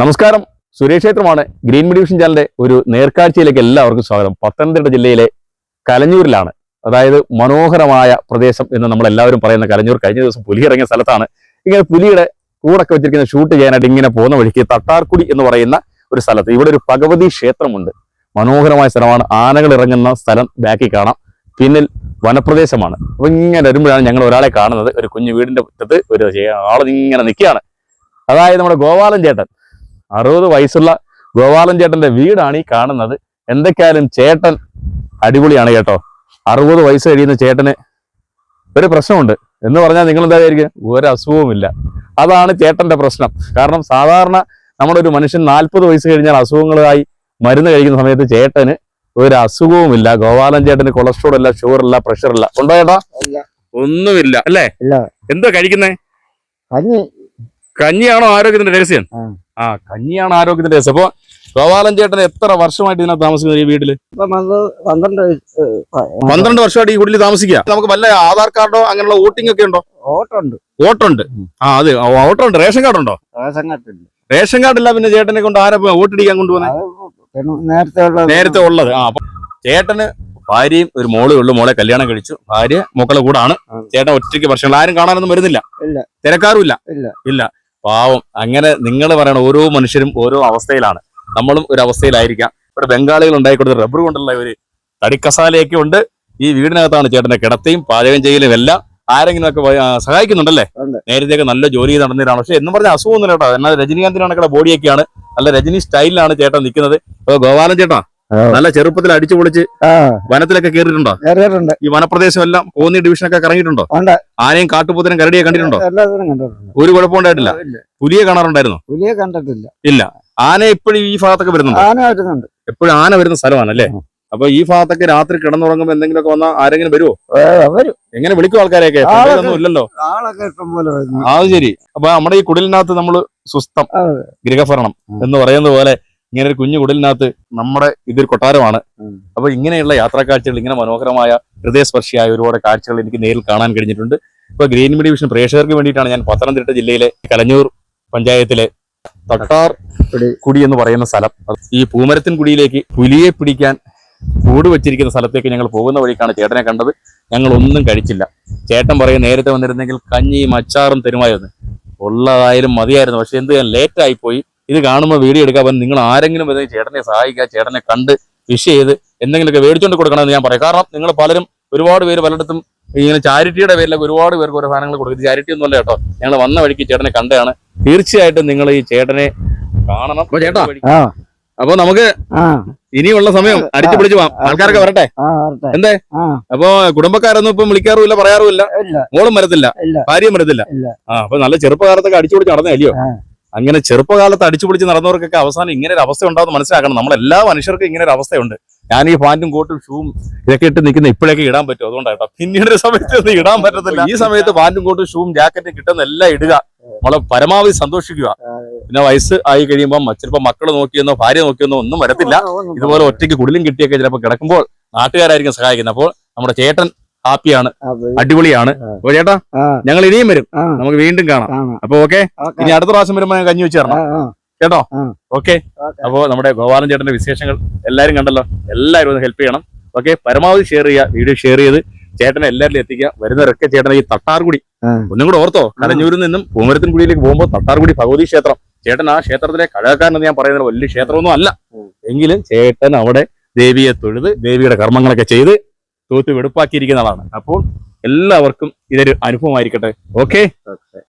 നമസ്കാരം, സുരേഷ് ക്ഷേത്രമാണ്. Green media vision ചാനലിന്റെ ഒരു നേർക്കാഴ്ചയിലേക്ക് എല്ലാവർക്കും സ്വാഗതം. പത്തനംതിട്ട ജില്ലയിലെ കലഞ്ഞൂരിലാണ്, അതായത് മനോഹരമായ പ്രദേശം എന്ന് നമ്മൾ എല്ലാവരും പറയുന്ന കലഞ്ഞൂർ. കഴിഞ്ഞ ദിവസം പുലി ഇറങ്ങിയ സ്ഥലത്താണ്. ഇങ്ങനെ പുലിയുടെ കൂടൊക്കെ വെച്ചിരിക്കുന്ന ഷൂട്ട് ചെയ്യാനായിട്ട് ഇങ്ങനെ പോകുന്ന വഴിക്ക് തട്ടാർക്കുടി എന്ന് പറയുന്ന ഒരു സ്ഥലത്ത് ഇവിടെ ഒരു ഭഗവതി ക്ഷേത്രമുണ്ട്. മനോഹരമായ സ്ഥലമാണ്. ആനകൾ ഇറങ്ങുന്ന സ്ഥലം ബാക്കിൽ കാണാം. പിന്നിൽ വനപ്രദേശമാണ്. അപ്പൊ ഇങ്ങനെ വരുമ്പോഴാണ് ഞങ്ങൾ ഒരാളെ കാണുന്നത്. ഒരു കുഞ്ഞു വീടിന്റെ മുറ്റത്ത് ഒരു ആളിങ്ങനെ നിൽക്കുകയാണ്. അതായത് നമ്മുടെ ഗോപാലൻ ചേട്ടൻ, 60 വയസ്സുള്ള ഗോപാലൻ ചേട്ടന്റെ വീടാണ് ഈ കാണുന്നത്. എന്തൊക്കെയായാലും ചേട്ടൻ അടിപൊളിയാണ് കേട്ടോ. 60 വയസ്സ് കഴിയുന്ന ചേട്ടന് ഒരു പ്രശ്നമുണ്ട് എന്ന് പറഞ്ഞാൽ നിങ്ങൾ എന്താ വിചാരിക്കുക? ഒരു അസുഖവുമില്ല. അതാണ് ചേട്ടന്റെ പ്രശ്നം. കാരണം സാധാരണ നമ്മുടെ ഒരു മനുഷ്യൻ 40 വയസ്സ് കഴിഞ്ഞാൽ അസുഖങ്ങളായി മരുന്ന് കഴിക്കുന്ന സമയത്ത് ചേട്ടന് ഒരു അസുഖവുമില്ല. ഗോപാലൻ ചേട്ടന് കൊളസ്ട്രോൾ ഇല്ല, ഷുഗർ ഇല്ല, പ്രഷർ ഇല്ല. ഉണ്ടോ ചേട്ടാ? ഒന്നുമില്ല അല്ലേ? എന്താ കഴിക്കുന്നേ? കഞ്ഞിയാണോ ആരോഗ്യത്തിന്റെ രഹസ്യം? കഞ്ഞിയാണ് ആരോഗ്യത്തിന്റെ രഹസ്യം. അപ്പൊ ഗോപാലൻ ചേട്ടൻ എത്ര വർഷമായിട്ട് ഇതിനകത്ത് താമസിക്കുന്നത്? ഈ വീട്ടില് 12 വർഷമായിട്ട് ഈ വീട്ടിൽ താമസിക്കുക. നമുക്ക് വല്ല ആധാർ കാർഡോ അങ്ങനെയുള്ള വോട്ടിംഗ് ഒക്കെ ഉണ്ടോ? വോട്ടുണ്ട്. അത് വോട്ടുണ്ട്. റേഷൻ കാർഡ് ഉണ്ടോ? റേഷൻ കാർഡ് ഇല്ല. പിന്നെ ചേട്ടനെ കൊണ്ട് ആരാ വോട്ടിടിക്കാൻ കൊണ്ടുപോകുന്നത്? നേരത്തെ ഉള്ളത്. അപ്പൊ ചേട്ടന് ഭാര്യയും ഒരു മോളേ ഉള്ളു. മോളെ കല്യാണം കഴിച്ചു. ഭാര്യ മക്കളെ കൂടാണ്. ചേട്ടൻ ഒറ്റയ്ക്ക് വർഷങ്ങൾ ആരും കാണാനൊന്നും വരുന്നില്ല, തിരക്കാറുമില്ല. ഇല്ല, പാവം. അങ്ങനെ നിങ്ങൾ പറയണം, ഓരോ മനുഷ്യരും ഓരോ അവസ്ഥയിലാണ്. നമ്മളും ഒരു അവസ്ഥയിലായിരിക്കാം. ഇവിടെ ബംഗാളികൾ ഉണ്ടായിക്കൊടുത്ത റബ്ബർ കൊണ്ടുള്ള ഒരു തടിക്കസാലയൊക്കെ ഉണ്ട്. ഈ വീടിനകത്താണ് ചേട്ടന്റെ കിടത്തയും പാചകം ചെയ്യലും എല്ലാം. ആരെങ്കിലും ഒക്കെ സഹായിക്കുന്നുണ്ടല്ലേ? നേരത്തെയൊക്കെ നല്ല ജോലി നടന്നിട്ടാണ്. പക്ഷെ എന്നും പറഞ്ഞ അസുഖമൊന്നുമില്ല കേട്ടോ. എന്നാൽ രജനീകാന്തിനാണ് ബോഡിയൊക്കെയാണ്. നല്ല രജനി സ്റ്റൈലിലാണ് ചേട്ടൻ നിൽക്കുന്നത്. അപ്പൊ ഗോപാലൻ ചേട്ടാ, നല്ല ചെറുപ്പത്തിൽ അടിച്ചു പൊളിച്ച് വനത്തിലൊക്കെ കയറിയിട്ടുണ്ടോ? ഈ വനപ്രദേശം എല്ലാം കോന്നി ഡിവിഷനൊക്കെ കറങ്ങിയിട്ടുണ്ടോ? ആനയും കാട്ടുപോത്തിനും കരടിയെ കണ്ടിട്ടുണ്ടോ? ഒരു കുഴപ്പമുണ്ടായിട്ടില്ല. പുലിയെ കാണാറുണ്ടായിരുന്നോ? പുലിയെ കണ്ടിട്ടില്ല. ഇല്ല. ആന എപ്പോഴും ഈ ഭാഗത്തൊക്കെ വരുന്നുണ്ട്. എപ്പോഴും ആന വരുന്ന സ്ഥലമാണല്ലേ? അപ്പൊ ഈ ഭാഗത്തൊക്കെ രാത്രി കിടന്നുറങ്ങുമ്പോ എന്തെങ്കിലുമൊക്കെ വന്നാൽ ആരെങ്കിലും വരുമോ? എങ്ങനെ വിളിക്കും ആൾക്കാരെയൊക്കെ? ഒന്നും ഇല്ലല്ലോ. അത് ശരി. അപ്പൊ നമ്മുടെ ഈ കുടിലിനകത്ത് നമ്മള് സുസ്ഥം ഗൃഹഭരണം എന്ന് പറയുന്ന പോലെ ഇങ്ങനെ ഒരു കുഞ്ഞു കുടിലിനകത്ത് നമ്മുടെ ഇതൊരു കൊട്ടാരമാണ്. അപ്പൊ ഇങ്ങനെയുള്ള യാത്രാക്കാഴ്ചകൾ, ഇങ്ങനെ മനോഹരമായ ഹൃദയസ്പർശിയായ ഒരുപാട് കാഴ്ചകൾ എനിക്ക് നേരിൽ കാണാൻ കഴിഞ്ഞിട്ടുണ്ട്. ഇപ്പൊ ഗ്രീൻ മീഡിയ വിഷൻ പ്രേക്ഷകർക്ക് വേണ്ടിയിട്ടാണ് ഞാൻ പത്തനംതിട്ട ജില്ലയിലെ കലഞ്ഞൂർ പഞ്ചായത്തിലെ തട്ടാർ കുടി എന്ന് പറയുന്ന സ്ഥലം, ഈ പൂമരത്തിൻ കുടിയിലേക്ക് പുലിയെ പിടിക്കാൻ കൂട് വെച്ചിരിക്കുന്ന സ്ഥലത്തേക്ക് ഞങ്ങൾ പോകുന്ന വഴിക്കാണ് ചേട്ടനെ കണ്ടത്. ഞങ്ങൾ ഒന്നും കഴിച്ചില്ല. ചേട്ടൻ പറയും നേരത്തെ വന്നിരുന്നെങ്കിൽ കഞ്ഞിയും അച്ചാറും തരുമായിരുന്നു. ഉള്ളതായാലും മതിയായിരുന്നു. പക്ഷെ എന്ത് ചെയ്യാൻ, ലേറ്റ് ആയിപ്പോയി. ഇത് കാണുമ്പോൾ വീഡിയോ എടുക്കാൻ പറഞ്ഞ് നിങ്ങൾ ആരെങ്കിലും വരുന്നെങ്കിൽ ചേട്ടനെ സഹായിക്കുക, ചേട്ടനെ കണ്ട് വിഷ് ചെയ്ത് എന്തെങ്കിലുമൊക്കെ മേടിച്ചുകൊണ്ട് കൊടുക്കണമെന്ന് ഞാൻ പറയും. കാരണം നിങ്ങൾ പലരും, ഒരുപാട് പേര് പലയിടത്തും ഇങ്ങനെ ചാരിറ്റിയുടെ പേരിലൊക്കെ ഒരുപാട് പേർക്ക് ഓരോ സാധനങ്ങൾ കൊടുക്കും. ചാരിറ്റി ഒന്നുമല്ല കേട്ടോ. ഞങ്ങൾ വന്ന വഴിക്ക് ചേട്ടനെ കണ്ടതാണ്. തീർച്ചയായിട്ടും നിങ്ങൾ ഈ ചേട്ടനെ കാണണം. അപ്പൊ ചേട്ടാ, അപ്പൊ നമുക്ക് ഇനിയുള്ള സമയം അടിച്ചു പിടിച്ചു പോവാം. ആൾക്കാരൊക്കെ വരട്ടെ. എന്തേ? അപ്പൊ കുടുംബക്കാരൊന്നും ഇപ്പം വിളിക്കാറുമില്ല, പറയാറുമില്ല. മോളും വരത്തില്ല, ഭാര്യയും വരത്തില്ല. അപ്പൊ നല്ല ചെറുപ്പകാലത്തൊക്കെ അടിച്ചു പിടിച്ച് നടന്നേ അല്ലയോ? അങ്ങനെ ചെറുപ്പകാലത്ത് അടിച്ചു പിടിച്ച് നടന്നവർക്കൊക്കെ അവസാനം ഇങ്ങനെ ഒരു അവസ്ഥ ഉണ്ടാവുമെന്ന് മനസ്സിലാക്കണം. നമ്മളെല്ലാ മനുഷ്യർക്കും ഇങ്ങനെ ഒരു അവസ്ഥയുണ്ട്. ഞാൻ ഈ പാന്റും കോട്ടും ഷൂവും ഇതൊക്കെ ഇട്ട് നിൽക്കുന്ന ഇപ്പോഴൊക്കെ ഇടാൻ പറ്റും. അതുകൊണ്ടാട്ടോ. പിന്നീട് ഒരു സമയത്ത് ഒന്നും ഇടാൻ പറ്റത്തില്ല. ഈ സമയത്ത് പാന്റും കോട്ടും ഷൂവും ജാക്കറ്റും കിട്ടുന്ന എല്ലാം ഇടുക. നമ്മളെ പരമാവധി സന്തോഷിക്കുക. പിന്നെ വയസ്സ് ആയി കഴിയുമ്പോൾ ചിലപ്പോൾ മക്കള് നോക്കിയെന്നോ ഭാര്യ നോക്കിയെന്നോ ഒന്നും വരത്തില്ല. ഇതുപോലെ ഒറ്റയ്ക്ക് കുടിലും കിട്ടിയൊക്കെ ചിലപ്പോൾ കിടക്കുമ്പോൾ നാട്ടുകാരായിരിക്കും സഹായിക്കുന്നത്. അപ്പോൾ നമ്മുടെ ചേട്ടൻ ഹാപ്പിയാണ്, അടിപൊളിയാണ്. അപ്പൊ ചേട്ടാ, ഞങ്ങൾ ഇനിയും വരും. നമുക്ക് വീണ്ടും കാണാം. അപ്പൊ ഓക്കെ. ഇനി അടുത്ത പ്രാവശ്യം വരുമ്പോ ഞാൻ കഞ്ഞി വെച്ച് തരണം കേട്ടോ. ഓക്കെ. അപ്പോ നമ്മുടെ ഗോപാലൻ ചേട്ടന്റെ വിശേഷങ്ങൾ എല്ലാരും കണ്ടല്ലോ. എല്ലാവരും ഒന്ന് ഹെൽപ്പ് ചെയ്യണം. ഓക്കെ. പരമാവധി ഷെയർ ചെയ്യുക. വീഡിയോ ഷെയർ ചെയ്ത് ചേട്ടനെ എല്ലാവരിലും എത്തിക്കുക. വരുന്നവരൊക്കെ ചേട്ടനെ ഈ തട്ടാർകുടി ഒന്നും കൂടെ ഓർത്തോ. കലഞ്ഞൂരിൽ നിന്നും പൂമരത്തിൻ കുടിയിലേക്ക് പോകുമ്പോൾ തട്ടാർകുടി ഭഗവതി ക്ഷേത്രം. ചേട്ടൻ ആ ക്ഷേത്രത്തിലെ കലാകാരനെന്ന് ഞാൻ പറയുന്നത് വലിയ ക്ഷേത്രമൊന്നും അല്ല. എങ്കിലും ചേട്ടൻ അവിടെ ദേവിയെ തൊഴുത് ദേവിയുടെ കർമ്മങ്ങളൊക്കെ ചെയ്ത് തൂത്ത് വെടുപ്പാക്കിയിരിക്കുന്ന ആളാണ്. അപ്പോൾ എല്ലാവർക്കും ഇതൊരു അനുഭവമായിരിക്കട്ടെ. ഓക്കെ.